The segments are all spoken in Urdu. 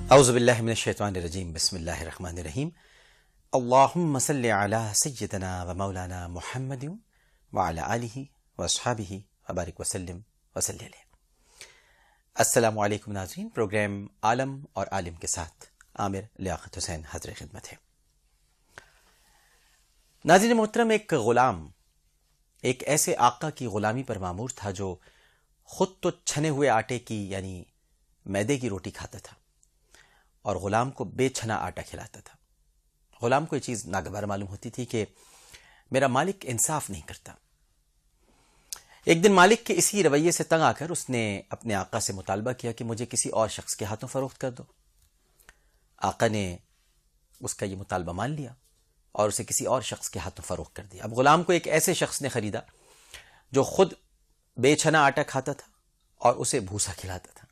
اعوذ باللہ من الشیطان الرجیم بسم اللہ الرحمن الرحیم اللہم صلی علی سیدنا و مولانا محمد وعلی آلہ واصحابہ وبارک وسلم وصلی علیہ۔ السلام علیکم ناظرین، پروگرام عالم اور عالم کے ساتھ عامر لیاقت حسین حاضر خدمت ہے۔ ناظرین محترم، ایک غلام ایک ایسے آقا کی غلامی پر مامور تھا جو خود تو چھنے ہوئے آٹے کی یعنی میدے کی روٹی کھاتا تھا اور غلام کو بے چھنا آٹا کھلاتا تھا۔ غلام کو یہ چیز ناگوار معلوم ہوتی تھی کہ میرا مالک انصاف نہیں کرتا۔ ایک دن مالک کے اسی رویے سے تنگ آ کر اس نے اپنے آقا سے مطالبہ کیا کہ مجھے کسی اور شخص کے ہاتھوں فروخت کر دو۔ آقا نے اس کا یہ مطالبہ مان لیا اور اسے کسی اور شخص کے ہاتھوں فروخت کر دیا۔ اب غلام کو ایک ایسے شخص نے خریدا جو خود بے چھنا آٹا کھاتا تھا اور اسے بھوسا کھلاتا تھا۔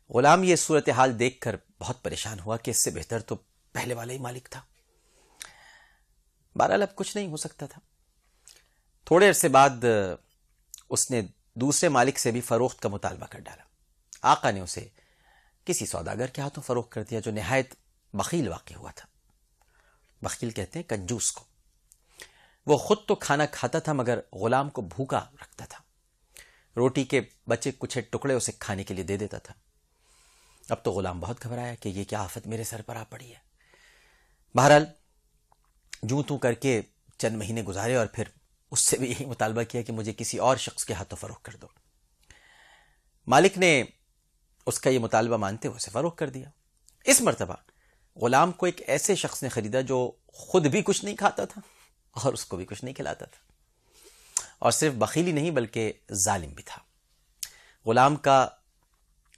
غلام یہ صورتحال دیکھ کر بہت پریشان ہوا کہ اس سے بہتر تو پہلے والا ہی مالک تھا۔ بہرحال اب کچھ نہیں ہو سکتا تھا۔ تھوڑے عرصے بعد اس نے دوسرے مالک سے بھی فروخت کا مطالبہ کر ڈالا۔ آقا نے اسے کسی سوداگر کے ہاتھوں فروخت کر دیا جو نہایت بخیل واقع ہوا تھا۔ بخیل کہتے ہیں کنجوس کو۔ وہ خود تو کھانا کھاتا تھا مگر غلام کو بھوکا رکھتا تھا۔ روٹی کے بچے کچھ ٹکڑے اسے کھانے کے لیے دے دیتا تھا۔ اب تو غلام بہت گھبرایا کہ یہ کیا آفت میرے سر پر آ پڑی ہے۔ بہرحال جوں توں کر کے چند مہینے گزارے اور پھر اس سے بھی یہی مطالبہ کیا کہ مجھے کسی اور شخص کے ہاتھوں فروخت کر دو۔ مالک نے اس کا یہ مطالبہ مانتے ہوئے اسے فروخت کر دیا۔ اس مرتبہ غلام کو ایک ایسے شخص نے خریدا جو خود بھی کچھ نہیں کھاتا تھا اور اس کو بھی کچھ نہیں کھلاتا تھا، اور صرف بخیل ہی نہیں بلکہ ظالم بھی تھا۔ غلام کا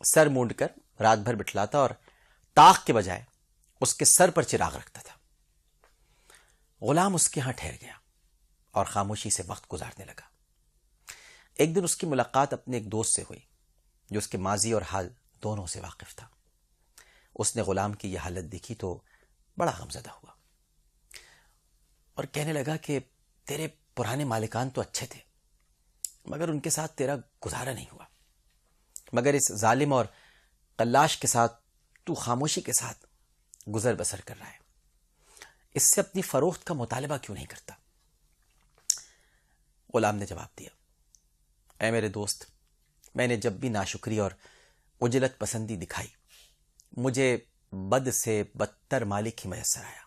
سر مونڈ کر رات بھر بٹھلاتا اور طاق کے بجائے اس کے سر پر چراغ رکھتا تھا۔ غلام اس کے ہاں ٹھہر گیا اور خاموشی سے وقت گزارنے لگا۔ ایک دن اس کی ملاقات اپنے ایک دوست سے ہوئی جو اس کے ماضی اور حال دونوں سے واقف تھا۔ اس نے غلام کی یہ حالت دیکھی تو بڑا غمزدہ ہوا اور کہنے لگا کہ تیرے پرانے مالکان تو اچھے تھے مگر ان کے ساتھ تیرا گزارا نہیں ہوا، مگر اس ظالم اور قلاش کے ساتھ تو خاموشی کے ساتھ گزر بسر کر رہا ہے، اس سے اپنی فروخت کا مطالبہ کیوں نہیں کرتا؟ غلام نے جواب دیا، اے میرے دوست، میں نے جب بھی ناشکری اور عجلت پسندی دکھائی مجھے بد سے بدتر مالک ہی میسر آیا۔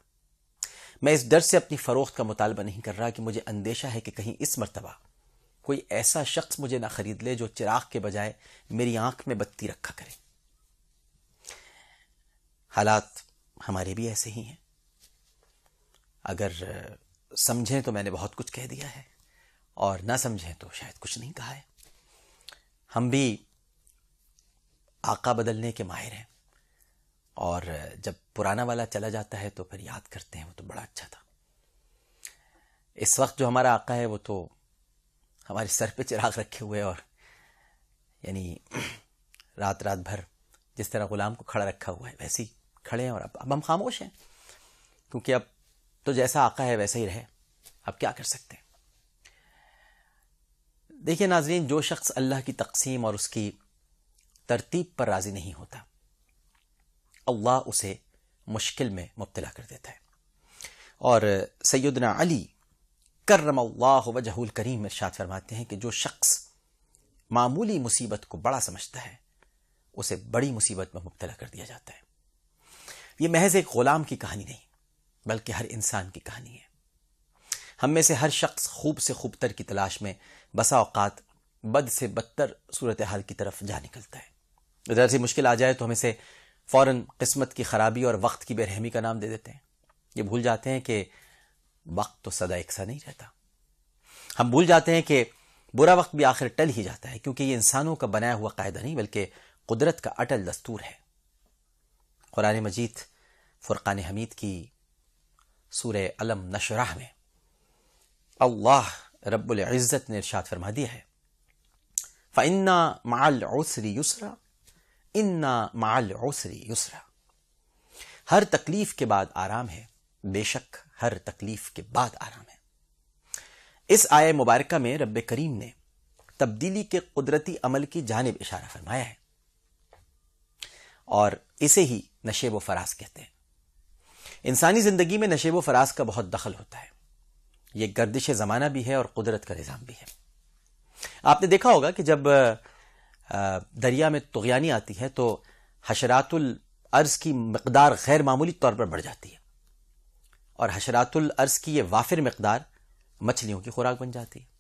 میں اس ڈر سے اپنی فروخت کا مطالبہ نہیں کر رہا کہ مجھے اندیشہ ہے کہ کہیں اس مرتبہ کوئی ایسا شخص مجھے نہ خرید لے جو چراغ کے بجائے میری آنکھ میں بتی رکھا کرے۔ حالات ہمارے بھی ایسے ہی ہیں۔ اگر سمجھیں تو میں نے بہت کچھ کہہ دیا ہے اور نہ سمجھیں تو شاید کچھ نہیں کہا ہے۔ ہم بھی آقا بدلنے کے ماہر ہیں اور جب پرانا والا چلا جاتا ہے تو پھر یاد کرتے ہیں وہ تو بڑا اچھا تھا۔ اس وقت جو ہمارا آقا ہے وہ تو ہمارے سر پہ چراغ رکھے ہوئے اور یعنی رات بھر جس طرح غلام کو کھڑا رکھا ہوا ہے ویسے ہی کھڑے ہیں، اور اب ہم خاموش ہیں کیونکہ اب تو جیسا آقا ہے ویسا ہی رہے، اب کیا کر سکتے ہیں۔ دیکھیے ناظرین، جو شخص اللہ کی تقسیم اور اس کی ترتیب پر راضی نہیں ہوتا اللہ اسے مشکل میں مبتلا کر دیتا ہے۔ اور سیدنا علی کرم اللہ وجہہ الکریم ارشاد فرماتے ہیں کہ جو شخص معمولی مصیبت کو بڑا سمجھتا ہے اسے بڑی مصیبت میں مبتلا کر دیا جاتا ہے۔ یہ محض ایک غلام کی کہانی نہیں بلکہ ہر انسان کی کہانی ہے۔ ہم میں سے ہر شخص خوب سے خوب تر کی تلاش میں بسا اوقات بد سے بدتر صورتحال کی طرف جا نکلتا ہے۔ ذرا سی مشکل آ جائے تو ہم اسے فوراً قسمت کی خرابی اور وقت کی بے رحمی کا نام دے دیتے ہیں۔ یہ بھول جاتے ہیں کہ وقت تو سدا یکساں نہیں رہتا۔ ہم بھول جاتے ہیں کہ برا وقت بھی آخر ٹل ہی جاتا ہے، کیونکہ یہ انسانوں کا بنایا ہوا قاعدہ نہیں بلکہ قدرت کا اٹل دستور ہے۔ قرآن مجید فرقان حمید کی سورہ علم نشرح میں اللہ رب العزت نے ارشاد فرما دیا ہے، فَإِنَّا مَعَ الْعُسْرِ يُسْرًا إِنَّا مَعَ الْعُسْرِ يُسْرًا۔ ہر تکلیف کے بعد آرام ہے، بے شک ہر تکلیف کے بعد آرام ہے۔ اس آیہ مبارکہ میں رب کریم نے تبدیلی کے قدرتی عمل کی جانب اشارہ فرمایا ہے اور اسے ہی نشیب و فراز کہتے ہیں۔ انسانی زندگی میں نشیب و فراز کا بہت دخل ہوتا ہے، یہ گردش زمانہ بھی ہے اور قدرت کا نظام بھی ہے۔ آپ نے دیکھا ہوگا کہ جب دریا میں طغیانی آتی ہے تو حشرات الارض کی مقدار غیر معمولی طور پر بڑھ جاتی ہے، اور حشرات الارض کی یہ وافر مقدار مچھلیوں کی خوراک بن جاتی ہے۔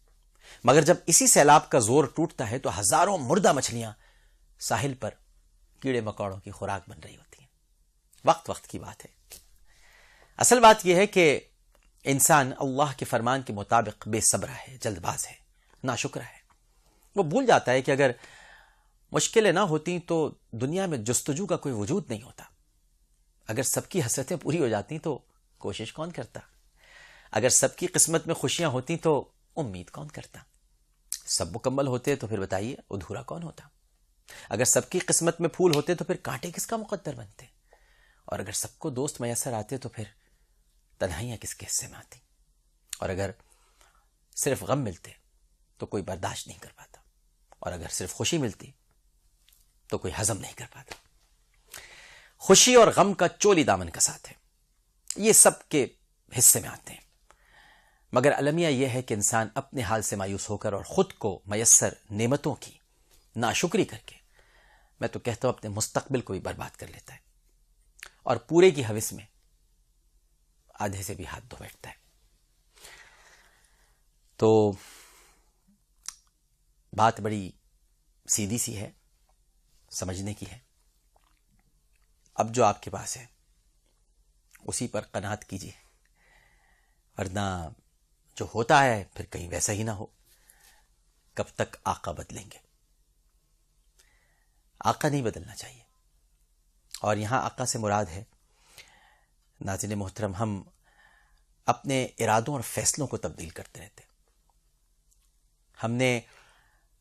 مگر جب اسی سیلاب کا زور ٹوٹتا ہے تو ہزاروں مردہ مچھلیاں ساحل پر کیڑے مکوڑوں کی خوراک بن رہی ہوتی ہیں۔ وقت وقت کی بات ہے۔ اصل بات یہ ہے کہ انسان اللہ کے فرمان کے مطابق بے صبر ہے، جلد باز ہے، ناشکر ہے۔ وہ بھول جاتا ہے کہ اگر مشکلیں نہ ہوتی تو دنیا میں جستجو کا کوئی وجود نہیں ہوتا۔ اگر سب کی حسرتیں پوری ہو جاتی تو کوشش کون کرتا؟ اگر سب کی قسمت میں خوشیاں ہوتی تو امید کون کرتا؟ سب مکمل ہوتے تو پھر بتائیے ادھورا کون ہوتا؟ اگر سب کی قسمت میں پھول ہوتے تو پھر کانٹے کس کا مقدر بنتے؟ اور اگر سب کو دوست میسر آتے تو پھر تنہائیاں کس کے حصے میں آتی؟ اور اگر صرف غم ملتے تو کوئی برداشت نہیں کر پاتا، اور اگر صرف خوشی ملتی تو کوئی ہضم نہیں کر پاتا۔ خوشی اور غم کا چولی دامن کا ساتھ ہے، یہ سب کے حصے میں آتے ہیں، مگر المیہ یہ ہے کہ انسان اپنے حال سے مایوس ہو کر اور خود کو میسر نعمتوں کی ناشکری کر کے، میں تو کہتا ہوں اپنے مستقبل کو بھی برباد کر لیتا ہے، اور پورے کی ہوس میں آدھے سے بھی ہاتھ دھو بیٹھتا ہے۔ تو بات بڑی سیدھی سی ہے، سمجھنے کی ہے۔ اب جو آپ کے پاس ہے اسی پر قناعت کیجیے، ورنہ جو ہوتا ہے پھر کہیں ویسا ہی نہ ہو۔ کب تک آقا بدلیں گے؟ آقا نہیں بدلنا چاہیے۔ اور یہاں آقا سے مراد ہے، ناظرین محترم، ہم اپنے ارادوں اور فیصلوں کو تبدیل کرتے رہتے ہیں۔ ہم نے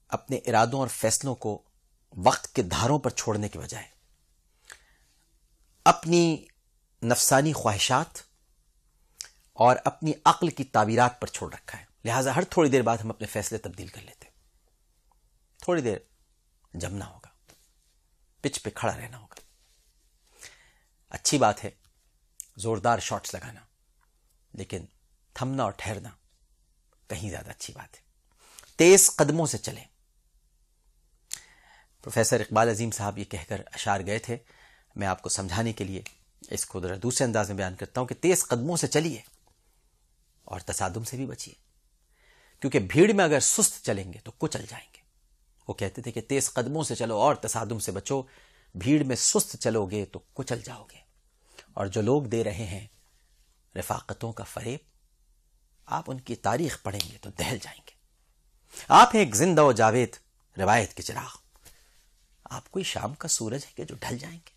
اپنے ارادوں اور فیصلوں کو وقت کے دھاروں پر چھوڑنے کے بجائے اپنی نفسانی خواہشات اور اپنی عقل کی تعبیرات پر چھوڑ رکھا ہے۔ لہٰذا ہر تھوڑی دیر بعد ہم اپنے فیصلے تبدیل کر لیتے ہیں۔ تھوڑی دیر جمنا ہوگا، پچ پہ کھڑا رہنا ہوگا۔ اچھی بات ہے زوردار شاٹس لگانا، لیکن تھمنا اور ٹھہرنا کہیں زیادہ اچھی بات ہے۔ تیز قدموں سے چلیں۔ پروفیسر اقبال عظیم صاحب یہ کہہ کر اشعار گئے تھے، میں آپ کو سمجھانے کے لیے اس کو ذرا دوسرے انداز میں بیان کرتا ہوں کہ تیز قدموں سے چلیے اور تصادم سے بھی بچیے، کیونکہ بھیڑ میں اگر سست چلیں گے تو کچل جائیں گے۔ وہ کہتے تھے کہ تیز قدموں سے چلو اور تصادم سے بچو، بھیڑ میں سست چلو گے تو کچل جاؤ گے۔ اور جو لوگ دے رہے ہیں رفاقتوں کا فریب، آپ ان کی تاریخ پڑھیں گے تو دہل جائیں گے۔ آپ ہیں ایک زندہ و جاوید روایت کے چراغ، آپ کوئی شام کا سورج ہے کہ جو ڈھل جائیں گے۔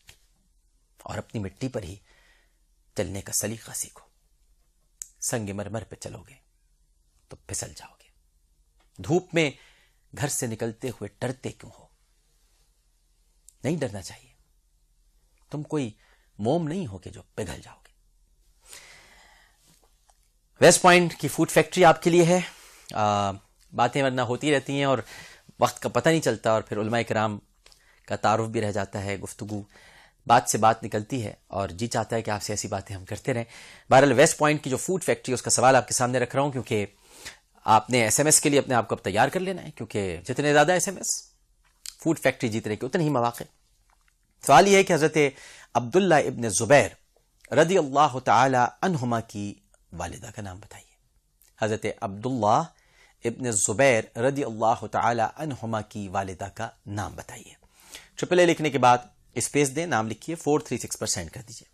اور اپنی مٹی پر ہی چلنے کا سلیقہ سیکھو۔ سنگ مرمر پہ چلو گے تو پھسل جاؤ گے۔ دھوپ میں گھر سے نکلتے ہوئے ڈرتے کیوں ہو؟ نہیں ڈرنا چاہیے، تم کوئی موم نہیں ہو کہ جو پگھل جاؤ گے۔ ویسٹ پوائنٹ کی فوڈ فیکٹری آپ کے لیے ہے۔ باتیں ورنہ ہوتی رہتی ہیں اور وقت کا پتہ نہیں چلتا، اور پھر علماء کرام کا تعارف بھی رہ جاتا ہے، گفتگو بات سے بات نکلتی ہے، اور جی چاہتا ہے کہ آپ سے ایسی باتیں ہم کرتے رہیں۔ بہرحال ویسٹ پوائنٹ کی جو فوڈ فیکٹری، اس کا سوال آپ کے سامنے رکھ رہا ہوں، کیونکہ آپ نے ایس ایم ایس کے لیے اپنے آپ کو اب تیار کر لینا ہے، کیونکہ جتنے زیادہ S M S food factory جیتنے کے اتنے ہی مواقع۔ سوال یہ ہے کہ حضرت عبداللہ ابن زبیر رضی اللہ تعالی عنہما کی والدہ کا نام بتائیے۔ حضرت عبداللہ ابن زبیر رضی اللہ تعالی عنہما کی والدہ کا نام بتائیے۔ ٹرپل اے لکھنے کے بعد اسپیس دیں، نام لکھیے، 436 پر سینڈ کر دیجیے۔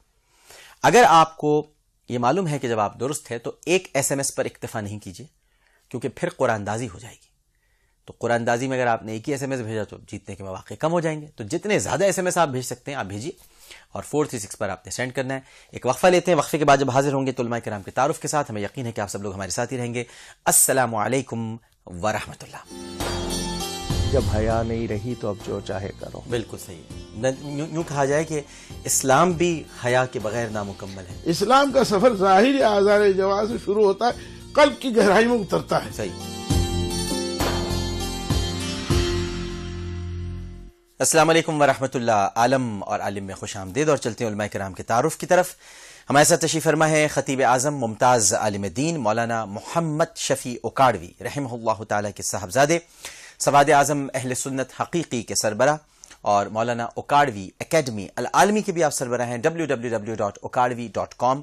اگر آپ کو یہ معلوم ہے کہ جب آپ درست ہے تو ایک ایس ایم ایس پر اکتفا نہیں کیجیے، کیونکہ پھر قرآن دازی ہو جائے گی۔ تو قرآن دازی میں اگر آپ نے ایک ہی ایس ایم ایس بھیجا تو جیتنے کے مواقع کم ہو جائیں گے۔ تو جتنے زیادہ ایس ایم ایس آپ بھیج سکتے ہیں آپ بھیجیے، اور 436 پر آپ نے سینڈ کرنا ہے۔ ایک وقفہ لیتے ہیں، وقفے کے بعد جب حاضر ہوں گے تو علماء کرام کے تعارف کے ساتھ، ہمیں یقین ہے کہ آپ سب لوگ ہمارے ساتھ ہی رہیں گے۔ السلام علیکم ورحمۃ اللہ۔ جب حیا نہیں رہی تو اب جو چاہے کرو۔ بالکل صحیح۔ یوں کہا جائے کہ اسلام بھی حیا کے بغیر نامکمل ہے۔ اسلام کا سفر ظاہری آزار جواز سے شروع ہوتا ہے، قلب کی گہرائی میں اترتا ہے۔ صحیح۔ السلام علیکم ورحمۃ اللہ. عالم اور عالم میں خوش آمدید اور چلتے ہیں علماء کرام کے تعارف کی طرف. ہمارے ساتھ تشریف فرما ہے خطیب اعظم ممتاز عالم دین مولانا محمد شفیع اوکاڑوی رحمہ اللہ تعالی کے صاحبزادے، سواد اعظم اہل سنت حقیقی کے سربراہ، اور مولانا اوکاڑوی اکیڈمی العالمی کے بھی آپ سربراہ ہیں. www.okarvi.com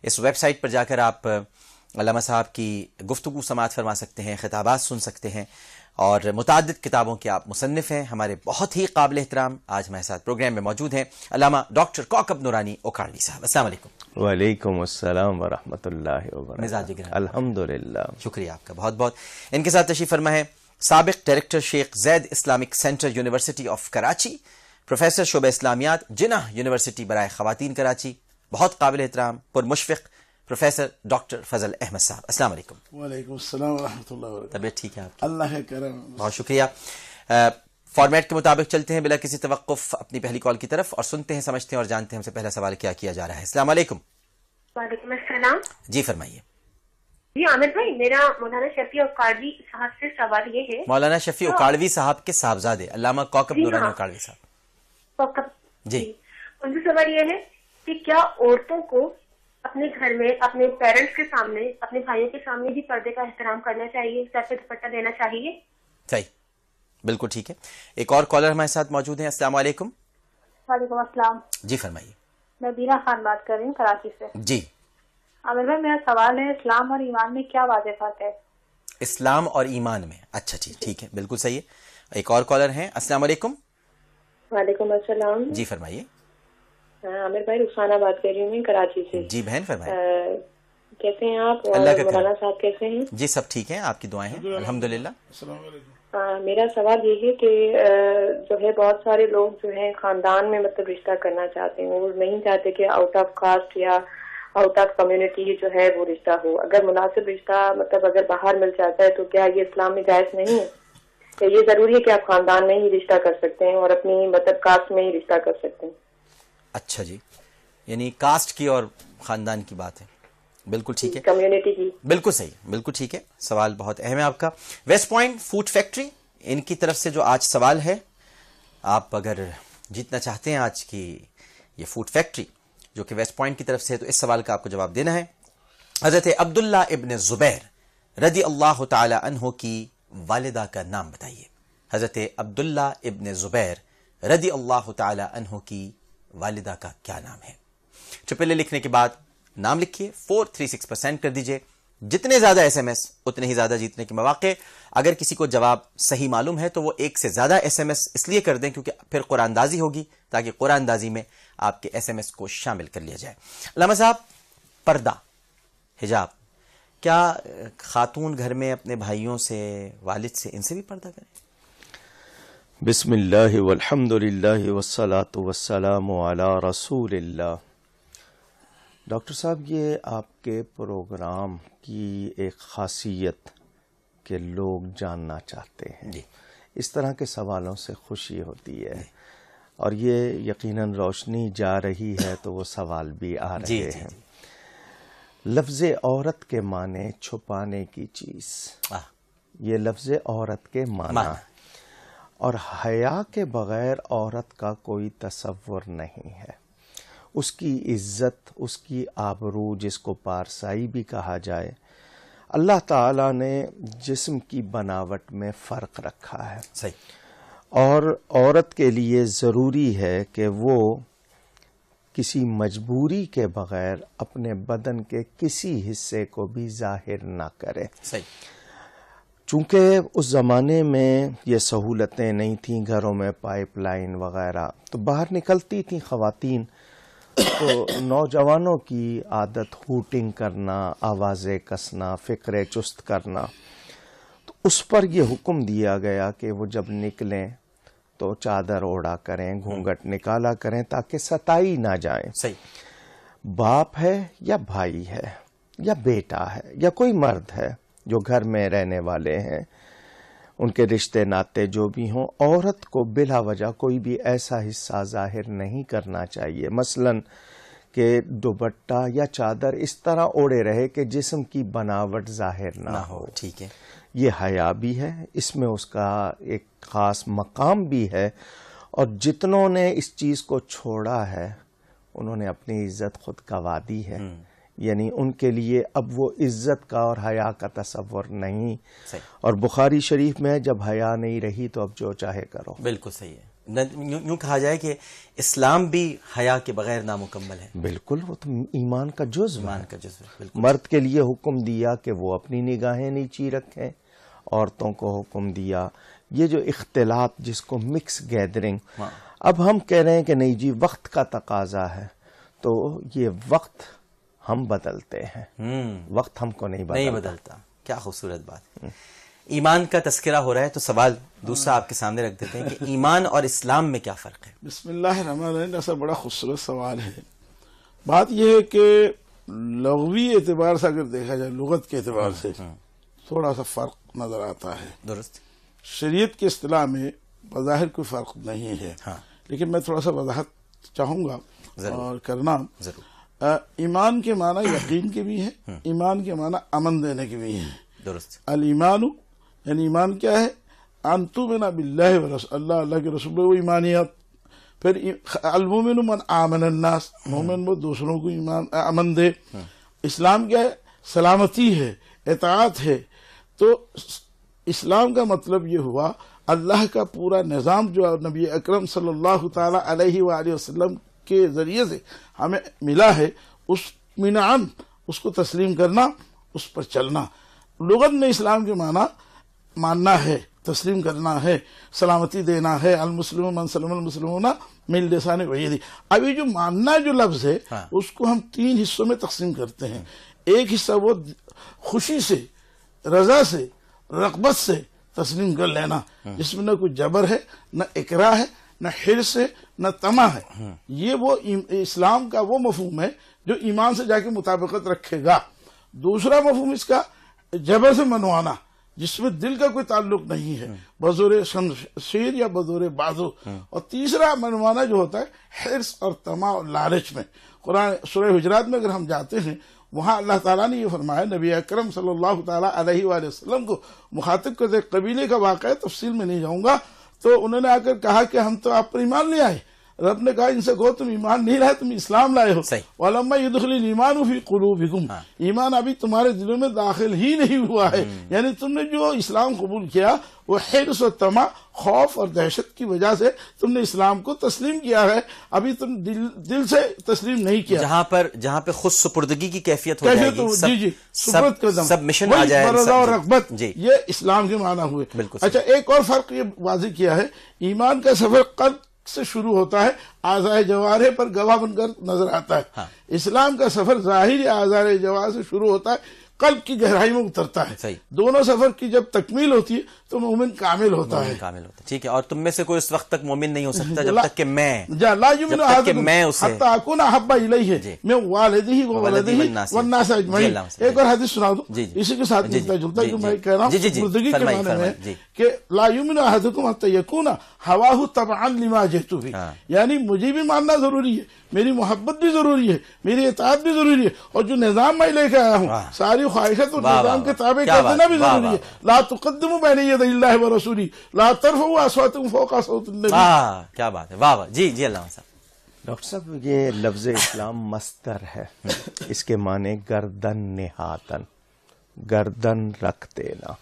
اس ویب سائٹ پر جا کر آپ علامہ صاحب کی گفتگو سماعت فرما سکتے ہیں، خطابات سن سکتے ہیں، اور متعدد کتابوں کے آپ مصنف ہیں. ہمارے بہت ہی قابل احترام آج ہمارے ساتھ پروگرام میں موجود ہیں علامہ ڈاکٹر کوکب نورانی اوکاڑوی صاحب. السلام علیکم. وعلیکم السلام ورحمۃ اللہ مزاج وبرکاتہ. گرم. الحمدللہ. شکریہ آپ کا بہت بہت. ان کے ساتھ تشریف فرما ہے سابق director Sheikh Zayed Islamic Centre University of Karachi, professor شعبہ اسلامیات جناح یونیورسٹی برائے خواتین کراچی، بہت قابل احترام پر مشفق پروفیسر ڈاکٹر فضل احمد صاحب. السلام علیکم. وعلیکم السلام ورحمۃ اللہ وبرکاتہ. طبیعت ٹھیک ہے آپ کی؟ اللہ کا کرم. بہت شکریہ. فارمیٹ کے مطابق چلتے ہیں بلا کسی توقف اپنی پہلی کال کی طرف اور سنتے ہیں، سمجھتے ہیں اور جانتے ہیں ہم سے پہلا سوال کیا کیا جا رہا ہے. السلام علیکم. وعلیکم السلام. جی فرمائیے. جی عامر بھائی، میرا مولانا شفیع اوکاڑوی صاحب سے سوال یہ ہے. مولانا شفیع اوکاڑوی صاحب کے صاحبزادے علامہ کوکب نورانی اوکاڑوی صاحب. جی. ان سے سوال یہ ہے کہ کیا عورتوں کو اپنے گھر میں اپنے پیرنٹس کے سامنے، اپنے بھائیوں کے سامنے بھی پردے کا احترام کرنا چاہیے، سر پہ دوپٹہ دینا چاہیے؟ صحیح، بالکل ٹھیک ہے. ایک اور کالر ہمارے ساتھ موجود ہیں. السلام علیکم. وعلیکم السلام. جی فرمائیے. میں بینا خان بات کر رہی ہوں کراچی سے. جی. عامر بھائی، میرا سوال ہے اسلام اور ایمان میں کیا واضح فرق ہے؟ اسلام اور ایمان میں؟ اچھا جی ٹھیک ہے، بالکل صحیح ہے. ایک اور کالر ہیں. السلام علیکم. وعلیکم السلام. جی فرمائیے. عامر بھائی، رخسانہ بات کر رہی ہوں میں کراچی سے. جی بہن فرمائیے. کیسے ہیں آپ؟ اللہ کا مولانا صاحب کیسے ہیں؟ جی سب ٹھیک ہیں، آپ کی دعائیں ہیں الحمدللہ. السلام علیکم. میرا سوال یہ ہے کہ جو ہے بہت سارے لوگ جو ہیں خاندان میں مطلب رشتہ کرنا چاہتے ہیں، وہ نہیں چاہتے کہ آؤٹ آف کاسٹ یا آؤٹ آف کمیونٹی جو ہے وہ رشتہ ہو. اگر مناسب رشتہ مطلب اگر باہر مل جاتا ہے تو کیا یہ اسلام میں جائز نہیں ہے؟ کہ یہ ضروری ہے کہ آپ خاندان میں ہی رشتہ کر سکتے ہیں اور اپنی مطلب کاسٹ میں ہی رشتہ کر سکتے ہیں؟ اچھا جی، یعنی کاسٹ کی اور خاندان کی بات ہے. بالکل ٹھیک ہے، کمیونٹی کی. بالکل صحیح، بالکل ٹھیک ہے. سوال بہت اہم ہے آپ کا. ویسٹ پوائنٹ فوڈ فیکٹری ان کی طرف سے جو آج سوال ہے، آپ اگر جیتنا چاہتے ہیں آج کی یہ فوڈ فیکٹری جو کہ ویسٹ پوائنٹ کی طرف سے ہے، تو اس سوال کا آپ کو جواب دینا ہے. حضرت عبداللہ ابن زبیر رضی اللہ تعالی عنہ کی والدہ کا نام بتائیے. حضرت عبداللہ ابن زبیر رضی اللہ تعالی عنہ کی والدہ کا کیا نام ہے؟ چپلے لکھنے کے بعد نام لکھیے، 436% کر دیجئے. جتنے زیادہ ایس ایم ایس اتنے ہی زیادہ جیتنے کے مواقع. اگر کسی کو جواب صحیح معلوم ہے تو وہ ایک سے زیادہ ایس ایم ایس اس لیے کر دیں کیونکہ پھر قرآن اندازی ہوگی، تاکہ قرآن اندازی میں آپ کے ایس ایم ایس کو شامل کر لیا جائے. علامہ صاحب، پردہ، حجاب، کیا خاتون گھر میں اپنے بھائیوں سے، والد سے، ان سے بھی پردہ کریں؟ بسم اللہ والحمد للہ والصلاة والسلام علی رسول اللہ. ڈاکٹر صاحب، یہ آپ کے پروگرام کی ایک خاصیت کہ لوگ جاننا چاہتے ہیں. جی. اس طرح کے سوالوں سے خوشی ہوتی ہے، اور یہ یقیناً روشنی جا رہی ہے تو وہ سوال بھی آ رہے ہیں. لفظ عورت کے معنی چھپانے کی چیز، یہ لفظ عورت کے معنی، اور حیا کے بغیر عورت کا کوئی تصور نہیں ہے. اس کی عزت، اس کی آبرو، جس کو پارسائی بھی کہا جائے، اللہ تعالیٰ نے جسم کی بناوٹ میں فرق رکھا ہے. صحیح. اور عورت کے لیے ضروری ہے کہ وہ کسی مجبوری کے بغیر اپنے بدن کے کسی حصے کو بھی ظاہر نہ کرے. صحیح. چونکہ اس زمانے میں یہ سہولتیں نہیں تھیں، گھروں میں پائپ لائن وغیرہ، تو باہر نکلتی تھیں خواتین تو نوجوانوں کی عادت ہوٹنگ کرنا، آوازیں کسنا، فکرے چست کرنا، تو اس پر یہ حکم دیا گیا کہ وہ جب نکلیں تو چادر اوڑھا کریں، گھونگھٹ نکالا کریں تاکہ ستائی نہ جائیں. صحیح. باپ ہے یا بھائی ہے یا بیٹا ہے یا کوئی مرد ہے جو گھر میں رہنے والے ہیں، ان کے رشتے ناتے جو بھی ہوں، عورت کو بلا وجہ کوئی بھی ایسا حصہ ظاہر نہیں کرنا چاہیے. مثلاً کہ دوپٹہ یا چادر اس طرح اوڑے رہے کہ جسم کی بناوٹ ظاہر نہ ہو. ٹھیک ہے. یہ حیا بھی ہے، اس میں اس کا ایک خاص مقام بھی ہے، اور جتنوں نے اس چیز کو چھوڑا ہے انہوں نے اپنی عزت خود گنوا دی ہے. یعنی ان کے لیے اب وہ عزت کا اور حیا کا تصور نہیں. اور بخاری شریف میں جب حیا نہیں رہی تو اب جو چاہے کرو. بالکل صحیح ہے. یوں کہا جائے کہ اسلام بھی حیا کے بغیر نامکمل ہے. بالکل، وہ تو ایمان کا جزو ہے. ایمان کا جزو ہے. بالکل. مرد کے لیے حکم دیا کہ وہ اپنی نگاہیں نیچی رکھیں، عورتوں کو حکم دیا یہ جو اختلاط جس کو مکس گیدرنگ. اب ہم کہہ رہے ہیں کہ نہیں جی وقت کا تقاضا ہے، تو یہ وقت ہم بدلتے ہیں، وقت ہم کو نہیں بدلتا. کیا خوبصورت بات. ایمان کا تذکرہ ہو رہا ہے تو سوال دوسرا آپ کے سامنے رکھ دیتے ہیں کہ ایمان اور اسلام میں کیا فرق ہے. بسم اللہ الرحمن الرحیم. ایسا بڑا خوبصورت سوال ہے. بات یہ ہے کہ لغوی اعتبار سے اگر دیکھا جائے، لغت کے اعتبار سے تھوڑا سا فرق نظر آتا ہے. درست. شریعت کی اصطلاح میں بظاہر کوئی فرق نہیں ہے، لیکن میں تھوڑا سا وضاحت چاہوں گا اور کرنا. ایمان کے معنی یقین کے بھی ہیں، ایمان کے معنی امن دینے کے بھی ہیں. درست. الایمان یعنی ایمان کیا ہے؟ ان تؤمن باللہ اللہ کے رسول وہ ایمانیات. پھر المومن من آمن الناس، مومن وہ دوسروں کو ایمان امن دے. اسلام کیا ہے؟ سلامتی ہے، اطاعت ہے. تو اسلام کا مطلب یہ ہوا اللہ کا پورا نظام جو نبی اکرم صلی اللہ تعالی علیہ وآلہ وسلم کے ذریعے سے ہمیں ملا ہے، اس اطمینان، اس کو تسلیم کرنا، اس پر چلنا. لغت میں اسلام کے معنی ماننا ہے، تسلیم کرنا ہے، سلامتی دینا ہے. المسلم من سلم المسلمون من لسانہ ویدہ. ابھی جو ماننا جو لفظ ہے اس کو ہم 3 حصوں میں تقسیم کرتے ہیں. ایک حصہ وہ خوشی سے، رضا سے، رغبت سے تسلیم کر لینا، جس میں نہ کوئی جبر ہے، نہ اکراہ ہے، نہ حرص ہے، نہ طمع ہے. یہ وہ اسلام کا وہ مفہوم ہے جو ایمان سے جا کے مطابقت رکھے گا. دوسرا مفہوم اس کا جبر سے منوانا، جس میں دل کا کوئی تعلق نہیں ہے، بزور شمشیر یا بزور بازو. اور تیسرا منوانا جو ہوتا ہے حرص اور طمع اور لالچ میں. قرآن سورہ حجرات میں اگر ہم جاتے ہیں، وہاں اللہ تعالیٰ نے یہ فرمایا، نبی اکرم صلی اللہ تعالیٰ علیہ وآلہ وسلم کو مخاطب کرتے قبیلے کا واقعہ، تفصیل میں نہیں جاؤں گا. تو انہوں نے آ کر کہا کہ ہم تو آپ پر ایمان لے آئے. رب نے کہا ان سے کہو تم ایمان نہیں لائے، تم اسلام لائے ہو. وَلَمَّا يُدْخِلِ الْإِيمَانُ فِي قُلُوبِكُمْ. ایمان ابھی تمہارے دلوں میں داخل ہی نہیں ہوا ہے. یعنی تم نے جو اسلام قبول کیا وہ حرص و طمع، خوف اور دہشت کی وجہ سے تم نے اسلام کو تسلیم کیا ہے، ابھی تم دل سے تسلیم نہیں کیا. جہاں پہ خود سپردگی کی کیفیت ہو جائے گی، جی سپرد کا دم، سب مشن آ جائے، رضا اور رغبت، یہ اسلام کے معنی ہوئے. اچھا، ایک اور فرق یہ واضح کیا ہے، ایمان کا سفر قلب سے شروع ہوتا ہے، اعضاء جوارح پر گواہ بن کر نظر آتا ہے. اسلام کا سفر ظاہری اعضاء جوارح سے شروع ہوتا ہے، قلب کی گہرائی میں اترتا ہے. دونوں سفر کی جب تکمیل ہوتی ہے تو مومن کامل ہوتا ہے. ٹھیک ہے. اور تم میں سے کوئی اس وقت تک مومن نہیں ہو سکتا جب تک کہ میں لا یؤمن احدکم حتی اکون احب الیہ من والدہ وولدہ والناس اجمعین. ایک اور حدیث سنا دوں اسی کے ساتھ ملتا جلتا جو میں کہہ رہا ہوں، مردگی کے معنی میں کہ لا یؤمن احدکم حتی یکون ہواہ تبعا لما جئت بہ. یعنی مجھے بھی ماننا ضروری ہے، میری محبت بھی ضروری ہے، میری اطاعت بھی ضروری ہے، اور جو نظام میں لے کے آیا ہوں ساری خواہشات اور نظام کے تابع کر دینا بھی ضروری ہے. لا تقدموا بین یدی اللہ ورسولہ لا ترفعوا اصواتکم فوق صوت النبی. کیا بات ہے. واہ واہ. جی علامہ صاحب. ڈاکٹر صاحب، یہ لفظ اسلام مصدر ہے، اس کے معنی گردن نہادن، گردن رکھ دینا.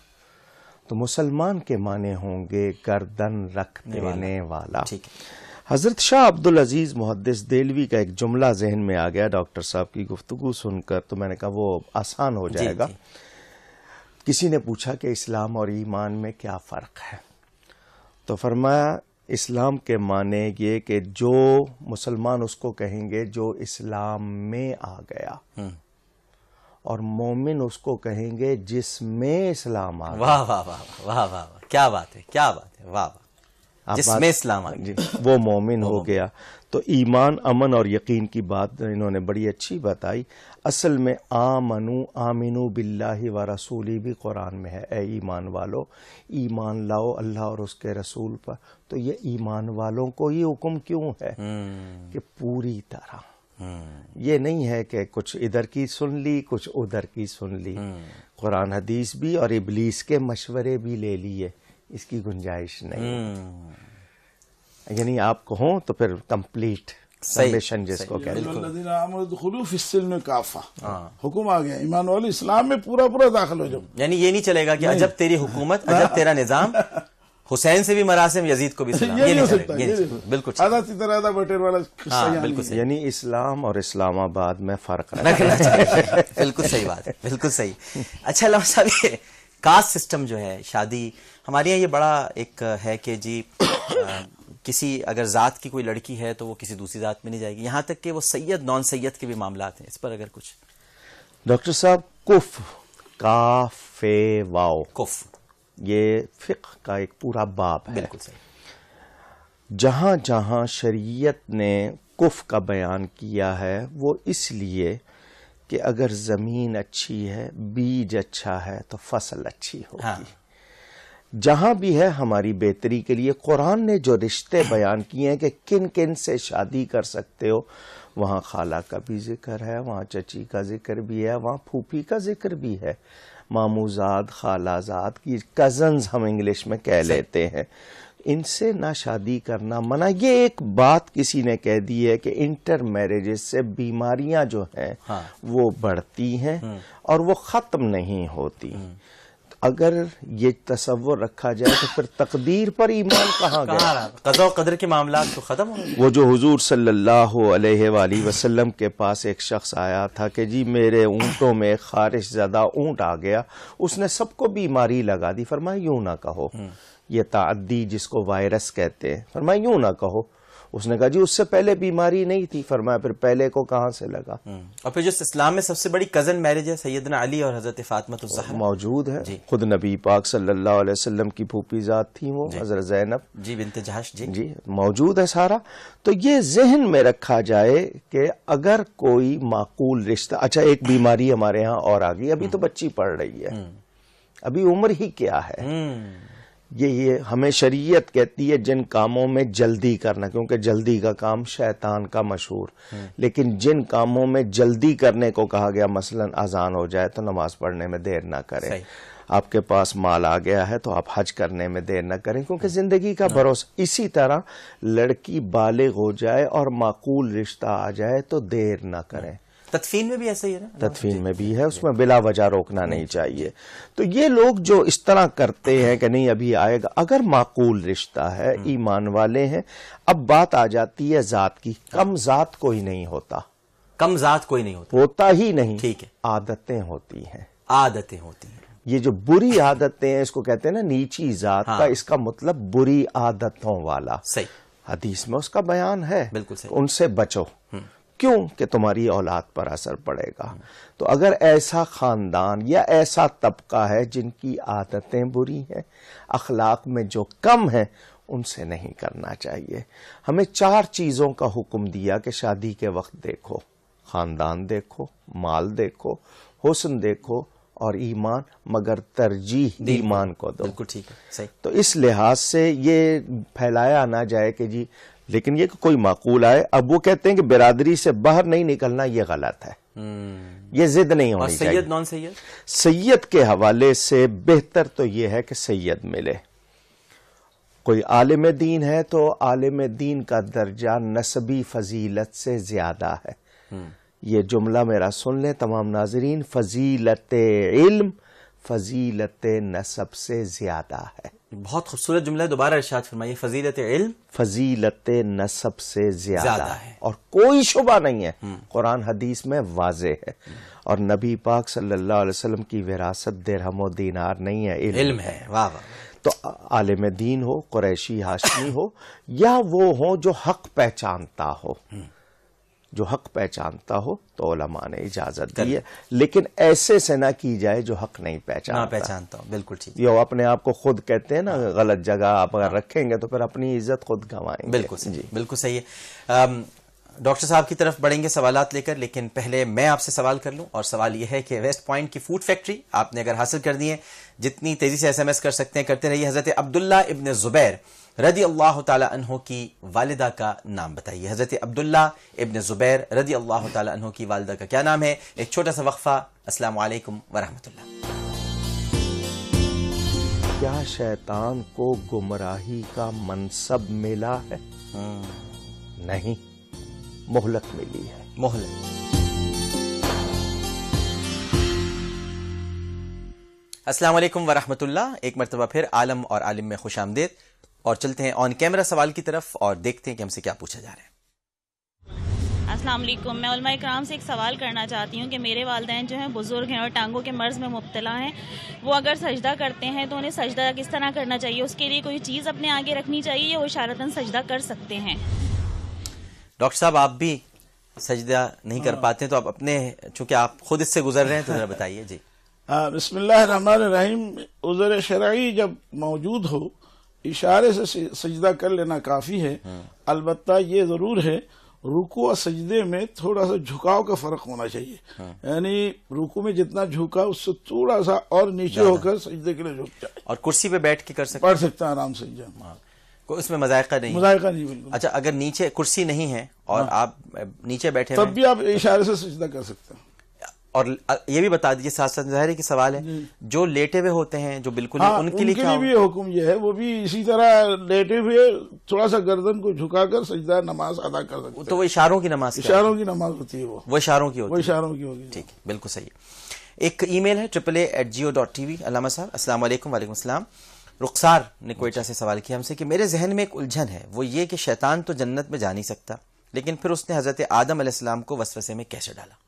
تو مسلمان کے معنی ہوں گے گردن رکھ دینے والا. حضرت شاہ عبدالعزیز محدث دہلوی کا ایک جملہ ذہن میں آ گیا ڈاکٹر صاحب کی گفتگو سن کر، تو میں نے کہا وہ آسان ہو جائے گا. کسی نے پوچھا کہ اسلام اور ایمان میں کیا فرق ہے، تو فرمایا اسلام کے معنی یہ کہ جو مسلمان اس کو کہیں گے جو اسلام میں آ گیا، اور مومن اس کو کہیں گے جس میں اسلام آ گیا. واہ واہ واہ واہ واہ، کیا بات ہے، کیا بات ہے. واہ واہ. جس میں اسلام آ گیا وہ مومن ہو گیا. تو ایمان، امن اور یقین کی بات انہوں نے بڑی اچھی بتائی. اصل میں آمنو باللہ و رسولی بھی قرآن میں ہے، اے ایمان والو ایمان لاؤ اللہ اور اس کے رسول پر. تو یہ ایمان والوں کو ہی حکم کیوں ہے کہ پوری طرح، یہ نہیں ہے کہ کچھ ادھر کی سن لی کچھ ادھر کی سن لی. قرآن حدیث بھی اور ابلیس کے مشورے بھی لے لیے، اس کی گنجائش نہیں. یعنی آپ کو ہوں تو پھر کمپلیٹ سبمیشن جس کو کہتے ہیں. والذین آمنوا ادخلوا فی السلم کافہ، حکم آ گیا ایمان والے اسلام میں پورا داخل ہو جاؤ. یعنی یہ نہیں چلے گا کہ عجب تیری حکومت، عجب تیرا نظام، حسین سے بھی مراسم، یزید کو بھی سلام، یہ نہیں چلے گا. بالکل آدھا تیتر آدھا بٹیر والا قصہ بالکل صحیح. یعنی اسلام اور اسلام آباد میں فرق ہے. بالکل صحیح بات ہے، بالکل صحیح. اچھا علامہ صاحب، یہ کاسٹ سسٹم جو ہے، شادی ہمارے یہاں یہ بڑا ایک ہے کہ جی کسی اگر ذات کی کوئی لڑکی ہے تو وہ کسی دوسری ذات میں نہیں جائے گی، یہاں تک کہ وہ سید نان سید کے بھی معاملات ہیں. اس پر اگر کچھ ڈاکٹر صاحب، کف، کاف فے واو، کف، یہ فقہ کا ایک پورا باب ہے. بالکل صحیح. جہاں جہاں شریعت نے کف کا بیان کیا ہے وہ اس لیے کہ اگر زمین اچھی ہے، بیج اچھا ہے تو فصل اچھی ہوگی. جہاں بھی ہے ہماری بہتری کے لیے. قرآن نے جو رشتے بیان کیے ہیں کہ کن کن سے شادی کر سکتے ہو، وہاں خالہ کا بھی ذکر ہے، وہاں چچی کا ذکر بھی ہے، وہاں پھوپھی کا ذکر بھی ہے، ماموزاد، خالہ زاد کی کزنز ہم انگلش میں کہہ لیتے ہیں. ان سے نہ شادی کرنا منع. یہ ایک بات کسی نے کہہ دی ہے کہ انٹر میرجز سے بیماریاں جو ہیں وہ بڑھتی ہیں اور وہ ختم نہیں ہوتی. اگر یہ تصور رکھا جائے تو پھر تقدیر پر ایمان کہاں گیا؟ قضاء و قدر کے معاملات تو ختم ہو گئے. وہ جو حضور صلی اللہ علیہ وآلہ وسلم کے پاس ایک شخص آیا تھا کہ جی میرے اونٹوں میں خارش زدہ اونٹ آ گیا، اس نے سب کو بیماری لگا دی. فرمایا یوں نہ کہو، یہ تعدی جس کو وائرس کہتے ہیں. فرمایا یوں نہ کہو. اس نے کہا جی اس سے پہلے بیماری نہیں تھی. فرمایا پھر پہلے کو کہاں سے لگا؟ اور پھر جو اسلام میں سب سے بڑی کزن میرج ہے، سیدنا علی اور حضرت فاطمہ الزہرا موجود ہے. خود نبی پاک صلی اللہ علیہ وسلم کی پھوپھی ذات تھی وہ، حضرت زینب جی بنت جہش. جی موجود ہے سارا. تو یہ ذہن میں رکھا جائے کہ اگر کوئی معقول رشتہ. اچھا ایک بیماری ہمارے ہاں اور آ گئی، ابھی تو بچی پڑھ رہی ہے، ابھی عمر ہی کیا ہے. یہ ہمیں شریعت کہتی ہے جن کاموں میں جلدی کرنا، کیونکہ جلدی کا کام شیطان کا مشہور. لیکن جن کاموں میں جلدی کرنے کو کہا گیا، مثلا اذان ہو جائے تو نماز پڑھنے میں دیر نہ کریں. آپ کے پاس مال آ گیا ہے تو آپ حج کرنے میں دیر نہ کریں، کیونکہ زندگی کا بھروسہ. اسی طرح لڑکی بالغ ہو جائے اور معقول رشتہ آ جائے تو دیر نہ کریں. تدفین میں بھی ایسا ہی ہے نا؟ تدفین میں بھی ہے، اس میں بلا وجہ روکنا نہیں چاہیے. تو یہ لوگ جو اس طرح کرتے ہیں کہ نہیں ابھی آئے گا، اگر معقول رشتہ ہے، ایمان والے ہیں. اب بات آ جاتی ہے ذات کی. کم ذات کوئی نہیں ہوتا، کم ذات کوئی نہیں ہوتا ہی نہیں. ٹھیک ہے. عادتیں ہوتی ہیں. عادتیں ہوتی ہیں. یہ جو بری عادتیں ہیں اس کو کہتے ہیں نا نیچی ذات کا. اس کا مطلب بری عادتوں والا. صحیح. حدیث میں اس کا بیان ہے. بالکل صحیح. ان سے بچو. کیوں کہ تمہاری اولاد پر اثر پڑے گا. تو اگر ایسا خاندان یا ایسا طبقہ ہے جن کی عادتیں بری ہیں، اخلاق میں جو کم ہیں، ان سے نہیں کرنا چاہیے. ہمیں 4 چیزوں کا حکم دیا کہ شادی کے وقت دیکھو. خاندان دیکھو، مال دیکھو، حسن دیکھو اور ایمان، مگر ترجیح ایمان کو دو. بالکل ٹھیک ہے. صحیح. تو اس لحاظ سے یہ پھیلایا نہ جائے کہ جی، لیکن یہ کہ کوئی معقول آئے. اب وہ کہتے ہیں کہ برادری سے باہر نہیں نکلنا، یہ غلط ہے. یہ ضد نہیں ہونی چاہیے. سید نان سید؟ سید کے حوالے سے بہتر تو یہ ہے کہ سید ملے. کوئی عالم دین ہے تو عالم دین کا درجہ نسبی فضیلت سے زیادہ ہے. یہ جملہ میرا سن لیں تمام ناظرین، فضیلت علم فضیلت نسب سے زیادہ ہے. بہت خوبصورت جملہ ہے، دوبارہ ارشاد فرمائیے. فضیلت علم فضیلت نسب سے زیادہ ہے، اور کوئی شبہ نہیں ہے. قرآن حدیث میں واضح ہے. اور نبی پاک صلی اللہ علیہ وسلم کی وراثت درہم و دینار نہیں ہے، علم ہے. واہ واہ. تو عالم دین ہو، قریشی ہاشمی ہو، یا وہ ہو جو حق پہچانتا ہو. جو حق پہچانتا ہو تو علماء نے اجازت دی ہے، لیکن ایسے سے نہ کی جائے جو حق نہیں پہچانتا. بالکل ٹھیک. یہ اپنے آپ کو خود کہتے ہیں نا، غلط جگہ آپ اگر رکھیں گے تو پھر اپنی عزت خود گنوائیں گے. بالکل جی، بالکل صحیح ہے. ڈاکٹر صاحب کی طرف بڑھیں گے سوالات لے کر، لیکن پہلے میں آپ سے سوال کر لوں. اور سوال یہ ہے کہ ویسٹ پوائنٹ کی فوڈ فیکٹری آپ نے اگر حاصل کر دی ہے، جتنی تیزی سے SMS کر سکتے ہیں کرتے رہیے. حضرت عبداللہ ابن زبیر رضی اللہ تعالی عنہ کی والدہ کا نام بتائیے. حضرت عبداللہ ابن زبیر رضی اللہ تعالی عنہ کی والدہ کا کیا نام ہے؟ ایک چھوٹا سا وقفہ. السلام علیکم ورحمۃ اللہ. کیا شیطان کو گمراہی کا منصب ملا ہے؟ نہیں، مہلت ملی ہے، مہلت۔ السلام علیکم ورحمۃ اللہ، ایک مرتبہ پھر عالم اور عالم میں خوش آمدید، اور چلتے ہیں آن کیمرہ سوال کی طرف اور دیکھتے ہیں کہ ہم سے کیا پوچھا جا رہا ہے۔ السلام علیکم، میں علماء اکرام سے ایک سوال کرنا چاہتی ہوں کہ میرے والدین جو ہیں بزرگ ہیں اور ٹانگوں کے مرض میں مبتلا ہیں، وہ اگر سجدہ کرتے ہیں تو انہیں سجدہ کس طرح کرنا چاہیے؟ اس کے لیے کوئی چیز اپنے آگے رکھنی چاہیے یا وہ اشارتاً سجدہ کر سکتے ہیں؟ ڈاکٹر صاحب آپ بھی سجدہ نہیں کر پاتے تو آپ اپنے، چونکہ آپ خود اس سے گزر رہے ہیں تو ذرا بتائیے۔ جی بسم اللہ الرحمن الرحیم۔ عذر شرعی جب موجود ہو اشارے سے سجدہ کر لینا کافی ہے، البتہ یہ ضرور ہے رکوع اور سجدے میں تھوڑا سا جھکاؤ کا فرق ہونا چاہیے، یعنی رکوع میں جتنا جھکا اس سے تھوڑا سا اور نیچے ہو کر سجدے کے لیے جھک جائے، اور کرسی پہ بیٹھ کے کر سکتے پڑھ سکتا ہے آرام سے۔ کوئی اس میں مذائقہ نہیں؟ مذائقہ نہیں بالکل۔ اچھا، اگر نیچے کرسی نہیں ہے اور آپ نیچے بیٹھے تب بھی آپ اشارے سے سجدہ کر سکتے ہیں۔ اور یہ بھی بتا دیجیے ساتھ ساتھ، ظاہر ہے کہ سوال ہے جو لیٹے ہوئے ہوتے ہیں جو بالکل ان کے لیے کیا بھی حکم یہ ہے، وہ بھی اسی طرح لیٹے ہوئے تھوڑا سا گردن کو جھکا کر سجدہ نماز ادا کر سکتے ہیں۔ تو وہ اشاروں کی نماز، اشاروں کی نماز ہوتی ہے، وہ اشاروں کی ہوتی ہے، وہ اشاروں کی ہوگی۔ ٹھیک، بالکل صحیح۔ ایک ای میل ہے AAA@geo.tv۔ علامہ صاحب السلام علیکم۔ وعلیکم السلام۔ رخسار نے کوئٹہ سے سوال کیا ہم سے کہ میرے ذہن میں ایک الجھن ہے، وہ یہ کہ شیطان تو جنت میں جا نہیں سکتا، لیکن پھر اس نے حضرت آدم علیہ السلام کو وسوسے میں کیسے ڈالا؟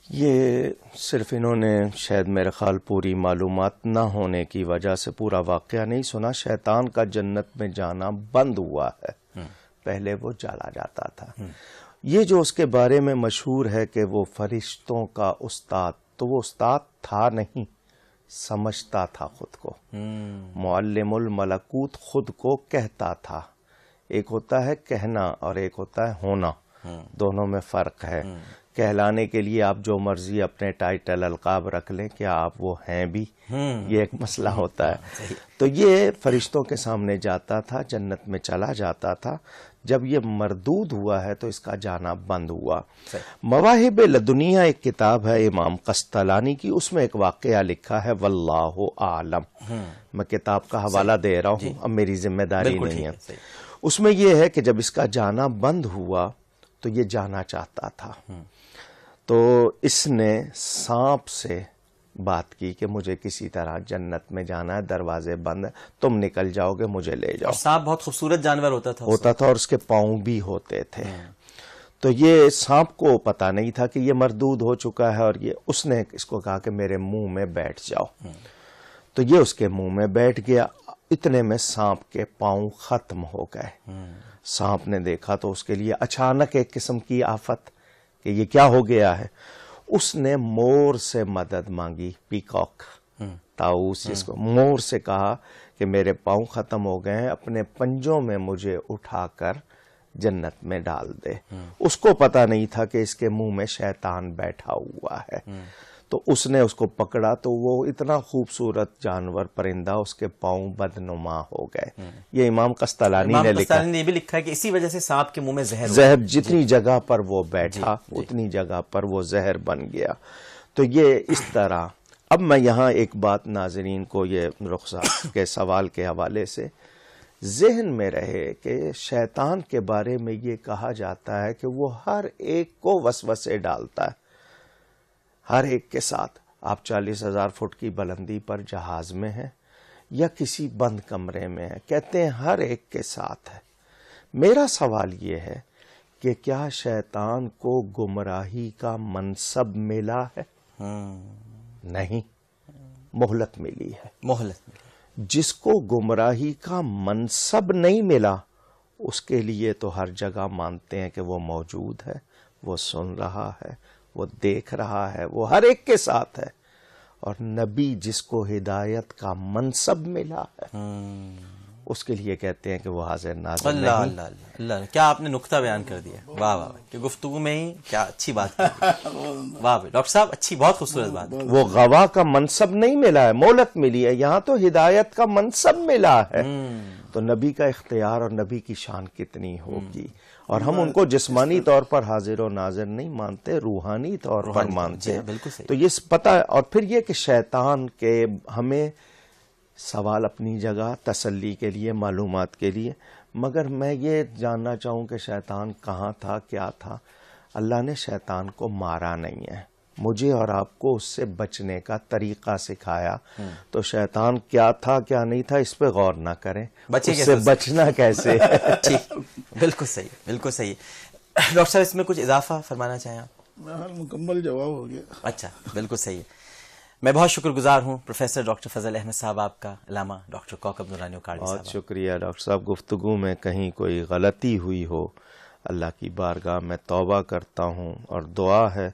یہ صرف انہوں نے شاید میرے خیال پوری معلومات نہ ہونے کی وجہ سے پورا واقعہ نہیں سنا۔ شیطان کا جنت میں جانا بند ہوا ہے، پہلے وہ چلا جاتا تھا۔ یہ جو اس کے بارے میں مشہور ہے کہ وہ فرشتوں کا استاد، تو وہ استاد تھا نہیں، سمجھتا تھا خود کو۔ معلم الملکوت خود کو کہتا تھا۔ ایک ہوتا ہے کہنا اور ایک ہوتا ہے ہونا، دونوں میں فرق ہے۔ کہلانے کے لیے آپ جو مرضی اپنے ٹائٹل القاب رکھ لیں، کیا آپ وہ ہیں بھی؟ یہ ایک مسئلہ ہوتا ہے۔ تو یہ فرشتوں کے سامنے جاتا تھا، جنت میں چلا جاتا تھا۔ جب یہ مردود ہوا ہے تو اس کا جانا بند ہوا۔ مواہب لدنیہ ایک کتاب ہے امام قسطلانی کی، اس میں ایک واقعہ لکھا ہے، واللہ اعلم۔ میں کتاب کا حوالہ دے رہا ہوں، اب میری ذمہ داری نہیں ہے۔ اس میں یہ ہے کہ جب اس کا جانا بند ہوا تو یہ جانا چاہتا تھا، تو اس نے سانپ سے بات کی کہ مجھے کسی طرح جنت میں جانا ہے، دروازے بند ہیں، تم نکل جاؤ گے، مجھے لے جاؤ۔ اور سانپ بہت خوبصورت جانور ہوتا تھا اور اس کے پاؤں بھی ہوتے تھے۔ تو یہ سانپ کو پتا نہیں تھا کہ یہ مردود ہو چکا ہے، اور اس نے اس کو کہا کہ میرے منہ میں بیٹھ جاؤ۔ تو یہ اس کے منہ میں بیٹھ گیا، اتنے میں سانپ کے پاؤں ختم ہو گئے۔ سانپ نے دیکھا تو اس کے لیے اچانک ایک قسم کی آفت کہ یہ کیا ہو گیا ہے۔ اس نے مور سے مدد مانگی، پیکاک، طاؤس جس کو، مور سے کہا کہ میرے پاؤں ختم ہو گئے ہیں، اپنے پنجوں میں مجھے اٹھا کر جنت میں ڈال دے۔ اس کو پتا نہیں تھا کہ اس کے منہ میں شیطان بیٹھا ہوا ہے۔ تو اس نے اس کو پکڑا تو وہ اتنا خوبصورت جانور پرندہ، اس کے پاؤں بدنما ہو گئے۔ یہ امام قسطلانی نے لکھا۔ نے بھی لکھا ہے کہ اسی وجہ سے سانپ کے منہ میں زہر جتنی جگہ پر وہ بیٹھا اتنی جگہ پر وہ زہر بن گیا۔ تو یہ اس طرح۔ اب میں یہاں ایک بات ناظرین کو یہ رخسار کے سوال کے حوالے سے ذہن میں رہے کہ شیطان کے بارے میں یہ کہا جاتا ہے کہ وہ ہر ایک کو وسوسے ڈالتا ہے، ہر ایک کے ساتھ۔ آپ 40,000 فٹ کی بلندی پر جہاز میں ہیں یا کسی بند کمرے میں ہیں، کہتے ہیں ہر ایک کے ساتھ ہے۔ میرا سوال یہ ہے کہ کیا شیطان کو گمراہی کا منصب ملا ہے؟ نہیں، مہلت ملی ہے۔ مہلت ملی۔ جس کو گمراہی کا منصب نہیں ملا اس کے لیے تو ہر جگہ مانتے ہیں کہ وہ موجود ہے، وہ سن رہا ہے، وہ دیکھ رہا ہے، وہ ہر ایک کے ساتھ ہے۔ اور نبی جس کو ہدایت کا منصب ملا ہے اس کے لیے کہتے ہیں کہ وہ حاضر ناظر نہیں۔ اللہ اللہ اللہ، کیا آپ نے نقطہ بیان کر دیا، واہ واہ، کہ گفتگو میں ہی کیا اچھی بات واہ ڈاکٹر صاحب، اچھی، بہت خوبصورت بات۔ وہ گواہ کا منصب نہیں ملا ہے، مہلت ملی ہے، یہاں تو ہدایت کا منصب ملا ہے۔ تو نبی کا اختیار اور نبی کی شان کتنی ہوگی، اور ہم ان کو جسمانی طور پر حاضر و ناظر نہیں مانتے، روحانی طور پر مانتے ہیں۔ بالکل صحیح۔ تو یہ پتہ ہے۔ اور پھر یہ کہ شیطان کے ہمیں سوال اپنی جگہ تسلی کے لیے، معلومات کے لیے، مگر میں یہ جاننا چاہوں کہ شیطان کہاں تھا، کیا تھا. اللہ نے شیطان کو مارا نہیں ہے، مجھے اور آپ کو اس سے بچنے کا طریقہ سکھایا. تو شیطان کیا تھا کیا نہیں تھا اس پہ غور نہ کریں، اس سے بچنا کیسے. ٹھیک، بالکل صحیح، بالکل صحیح. ڈاکٹر صاحب اس میں کچھ اضافہ فرمانا چاہیں آپ؟ مکمل جواب ہو گیا. اچھا، بالکل صحیح ہے. میں بہت شکر گزار ہوں پروفیسر ڈاکٹر فضل احمد صاحب آپ کا، علامہ ڈاکٹر کوکب نورانی اوکاروی صاحب. بہت شکریہ ڈاکٹر صاحب. گفتگو میں کہیں کوئی غلطی ہوئی ہو، اللہ کی بارگاہ میں توبہ کرتا ہوں، اور دعا ہے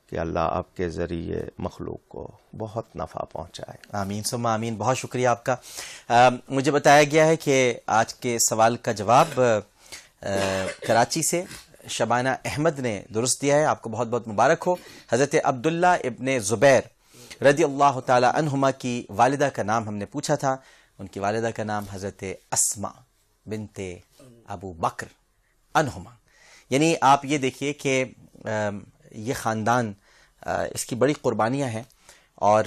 کہ اللہ آپ کے ذریعے مخلوق کو بہت نفع پہنچائے. آمین ثم آمین. بہت شکریہ آپ کا. مجھے بتایا گیا ہے کہ آج کے سوال کا جواب کراچی سے شبانہ احمد نے درست دیا ہے. آپ کو بہت بہت مبارک ہو. حضرت عبداللہ ابن زبیر رضی اللہ تعالی عنہما کی والدہ کا نام ہم نے پوچھا تھا. ان کی والدہ کا نام حضرت اسما بنت ابو بکر عنہما. یعنی آپ یہ دیکھیے کہ یہ خاندان، اس کی بڑی قربانیاں ہیں. اور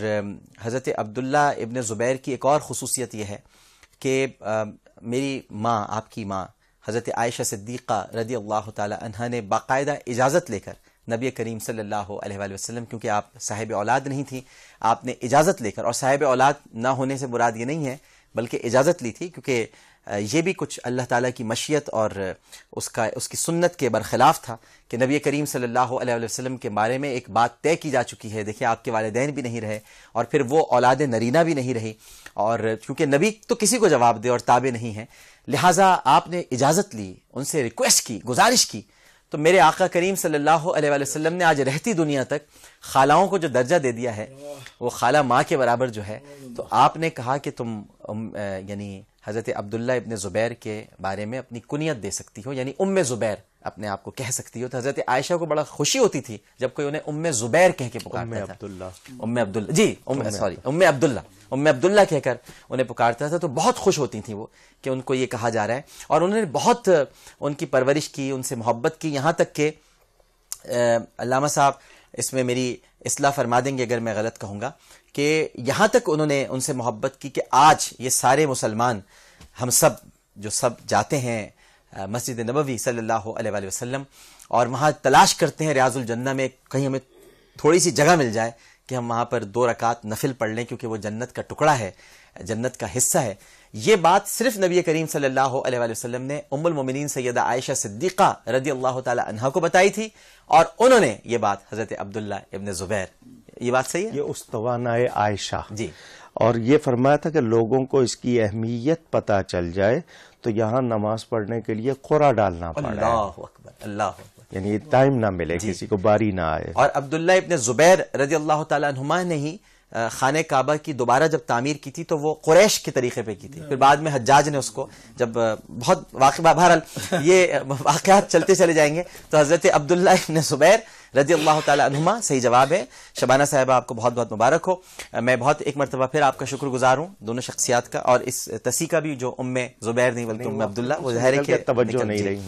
حضرت عبداللہ ابن زبیر کی ایک اور خصوصیت یہ ہے کہ میری ماں، آپ کی ماں حضرت عائشہ صدیقہ رضی اللہ تعالی عنہا نے باقاعدہ اجازت لے کر نبی کریم صلی اللہ علیہ وآلہ وسلم، کیونکہ آپ صاحب اولاد نہیں تھیں، آپ نے اجازت لے کر، اور صاحب اولاد نہ ہونے سے مراد یہ نہیں ہے بلکہ اجازت لی تھی، کیونکہ یہ بھی کچھ اللہ تعالیٰ کی مشیت اور اس کی سنت کے برخلاف تھا کہ نبی کریم صلی اللہ علیہ وسلم کے بارے میں ایک بات طے کی جا چکی ہے. دیکھیں، آپ کے والدین بھی نہیں رہے اور پھر وہ اولاد نرینہ بھی نہیں رہی، اور چونکہ نبی تو کسی کو جواب دے اور تابع نہیں ہیں، لہٰذا آپ نے اجازت لی، ان سے ریکویسٹ کی، گزارش کی. تو میرے آقا کریم صلی اللہ علیہ وآلہ وسلم نے آج رہتی دنیا تک خالاؤں کو جو درجہ دے دیا ہے، وہ خالہ ماں کے برابر جو ہے. تو آپ نے کہا کہ تم یعنی حضرت عبداللہ ابن زبیر کے بارے میں اپنی کنیت دے سکتی ہو، یعنی ام زبیر اپنے آپ کو کہہ سکتی ہو. تو حضرت عائشہ کو بڑا خوشی ہوتی تھی جب کوئی انہیں ام زبیر کہہ کے پکارتا تھا. ام عبداللہ، جی ام عبداللہ کہہ کر انہیں پکارتا تھا. تو بہت خوش ہوتی تھیں وہ کہ ان کو یہ کہا جا رہا ہے، اور انہوں نے بہت ان کی پرورش کی، ان سے محبت کی، یہاں تک کہ علامہ صاحب اس میں میری اصلاح فرما دیں گے اگر میں غلط کہوں گا، کہ یہاں تک انہوں نے ان سے محبت کی کہ آج یہ سارے مسلمان، ہم سب جو سب جاتے ہیں مسجد نبوی صلی اللہ علیہ وآلہ وسلم، اور وہاں تلاش کرتے ہیں ریاض الجنہ میں کہیں ہمیں تھوڑی سی جگہ مل جائے کہ ہم وہاں پر 2 رکعت نفل پڑھ لیں، کیونکہ وہ جنت کا ٹکڑا ہے، جنت کا حصہ ہے. یہ بات صرف نبی کریم صلی اللہ علیہ وآلہ وسلم نے ام المومنین سیدہ عائشہ صدیقہ رضی اللہ تعالی عنہا کو بتائی تھی، اور انہوں نے یہ بات حضرت عبداللہ ابن زبیر. یہ بات صحیح ہے؟ یہ استوانہ عائشہ. جی. اور یہ فرمایا تھا کہ لوگوں کو اس کی اہمیت پتہ چل جائے تو یہاں نماز پڑھنے کے لیے قرعہ ڈالنا پڑا. اللہ اکبر، اللہ اکبر. یعنی ٹائم نہ ملے، کسی کو باری نہ آئے. اور عبداللہ ابن زبیر رضی اللہ تعالیٰ عنہما نے ہی خانہ کعبہ کی دوبارہ جب تعمیر کی تھی تو وہ قریش کے طریقے پہ کی تھی. پھر بعد میں حجاج نے اس کو جب بہت بہرحال یہ واقعات چلتے چلے جائیں گے. تو حضرت عبداللہ ابن زبیر رضی اللہ تعالیٰ عنہما صحیح جواب ہے. شبانہ صاحبہ آپ کو بہت بہت مبارک ہو. میں بہت ایک مرتبہ پھر آپ کا شکر گزار ہوں دونوں شخصیات کا، اور اس تصحیح کا بھی جو ام زبیر نہیں بلکہ ام عبداللہ، وہ ظاہر ہے کہ توجہ نہیں رہی.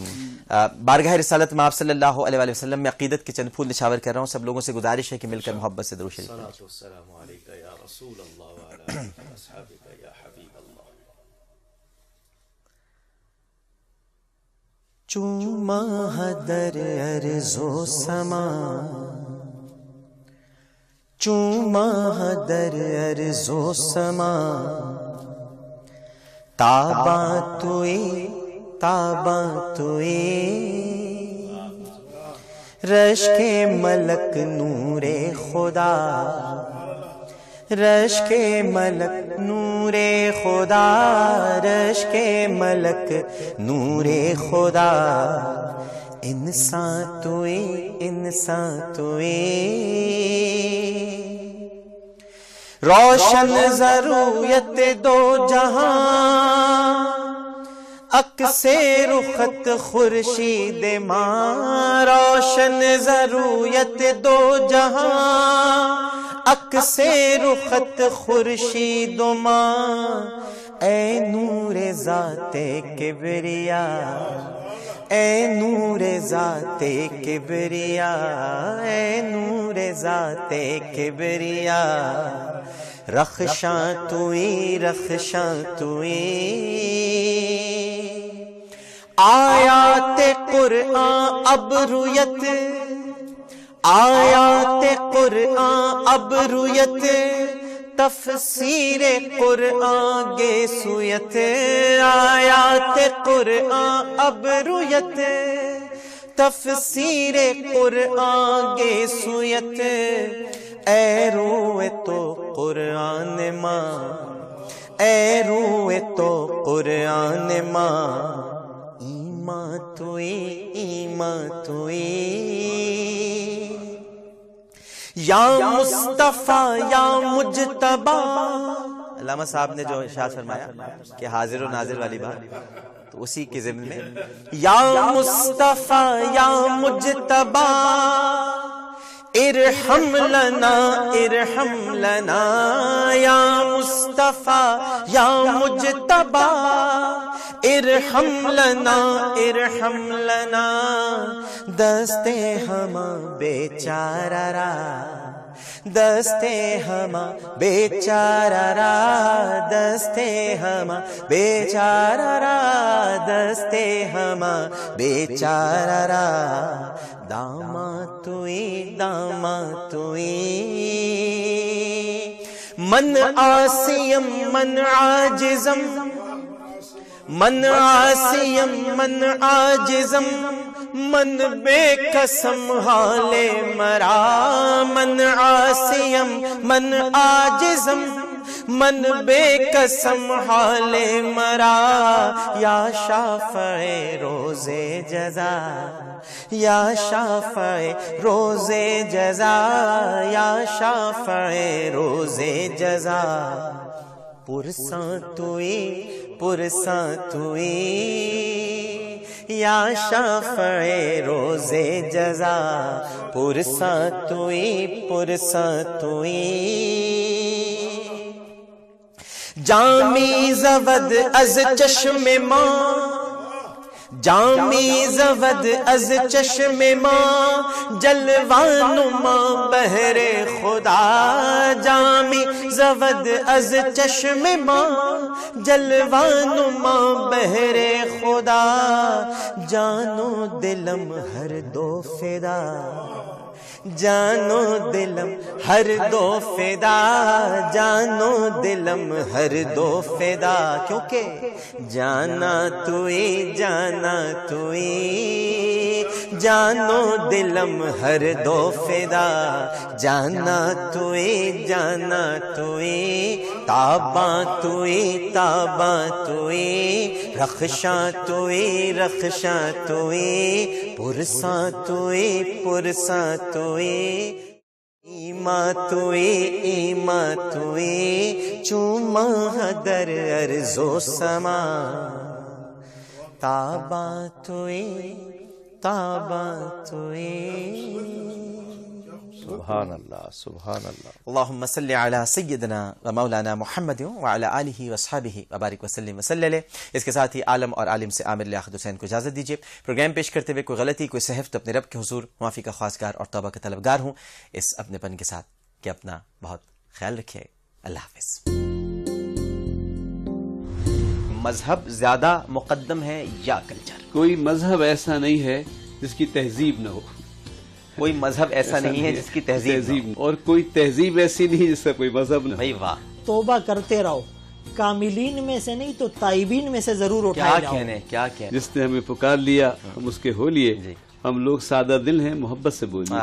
بارگاہ رسالت میں آپ صلی اللہ علیہ وآلہ وسلم میں عقیدت کے چند پھول نچھاور کر رہا ہوں. سب لوگوں سے گزارش ہے کہ مل کر محبت سے درود شریف پڑھیں. السلام علیکم یا رسول اللہ وعلی اصحابک یا حبیب اللہ. چوما در ارض و سما، چوما در ارض و سما، تاباں توئی تاباں توئی، رشک ملک نور خدا، رشک ملک نور خدا، رشک ملک نور خدا، انسان توئی انسان توئی، روشن ضروریت دو جہاں، عکس رخت خورشید ماں، روشن ضروریت دو جہاں، عکس رخت خورشید ماں، اے نور ذات کبریا، اے نور ذات کبریا، اے نور ذات کبریا، رخشاں توئی رخشاں توئی آیات قرآن اب رویت آیات قرآن اب رویت تفسیر قرآن گے سویت آیات قرآن اب رویت تفسیر قرآن گے سویت اے روئے تو قرآن ماں اے روئے تو قرآن ماں ایمان توئی ایمان توئی یا مصطفیٰ یا مجتبی. علامہ صاحب نے جو ارشاد فرمایا کہ حاضر و ناظر والی بات، تو اسی کے ضمن میں یا مصطفیٰ یا مجتبی ارحم لنا ارحم لنا یا مصطفیٰ یا مجتبی ارحم لنا ارحم لنا دستے ہما بیچارہ را دستے ہما بیچارہ را دستے ہما بیچارہ را دستے ہما بیچارہ را داما توئی داما توئی من آسیم من عاجزم من آسیم من عاجزم من بے قسم حال مرا من آسیم من عاجزم من بے قسم حال مرا یا شافع روز جزا یا شافع روز جزا یا شافع روز جزا پرساں توئی پرساں توئی یا شافع روز جزا پرساں توئی پرساں توئی جامی زود از چشم ماں جامی زود از چشم ماں جلوان ماں بہر خدا جامی زود از چشم ماں جلوان ماں بہر خدا جانو دلم ہر دو فدا جانو دلم ہر دو فدا جانو دلم ہر دو فدا کیونکہ جانا توئی جانا توئی جانو دلم ہر دو فدا جانا توئی جانا توئی تاباں توئی تاباں توئی رخشاں توئی رخشاں توئی پرساں توئی پرساں توئی ایمان توئی ایمان توئی چوما در ارض و سما تاباں توئی تاباں توئی. سبحان اللہ سبحان اللہ. اللہم صلی علی سیدنا و مولانا محمد وعلی آلہ واصحابہ وبارک وسلم وصلی علیہ. اس کے ساتھ ہی عالم اور عالم سے عامر لیاقت حسین کو اجازت دیجیے. پروگرام پیش کرتے ہوئے کوئی غلطی کوئی سہو تو اپنے رب کے حضور معافی کا خواستگار اور توبہ کا طلبگار ہوں اس اپنے پن کے ساتھ کہ اپنا بہت خیال رکھیے. اللہ حافظ. مذہب زیادہ مقدم ہے یا کلچر؟ کوئی مذہب ایسا نہیں ہے جس کی تہذیب نہ ہو. کوئی مذہب ایسا نہیں ہے جس کی تہذیب اور کوئی تہذیب ایسی نہیں جس کا کوئی مذہب نہ. بھائی واہ. توبہ کرتے رہو، کاملین میں سے نہیں تو تائبین میں سے ضرور اٹھائے جاؤ. کیا کہنے جس نے ہمیں پکار لیا ہم اس کے ہو لیے. ہم لوگ سادہ دل ہیں، محبت سے بولیے.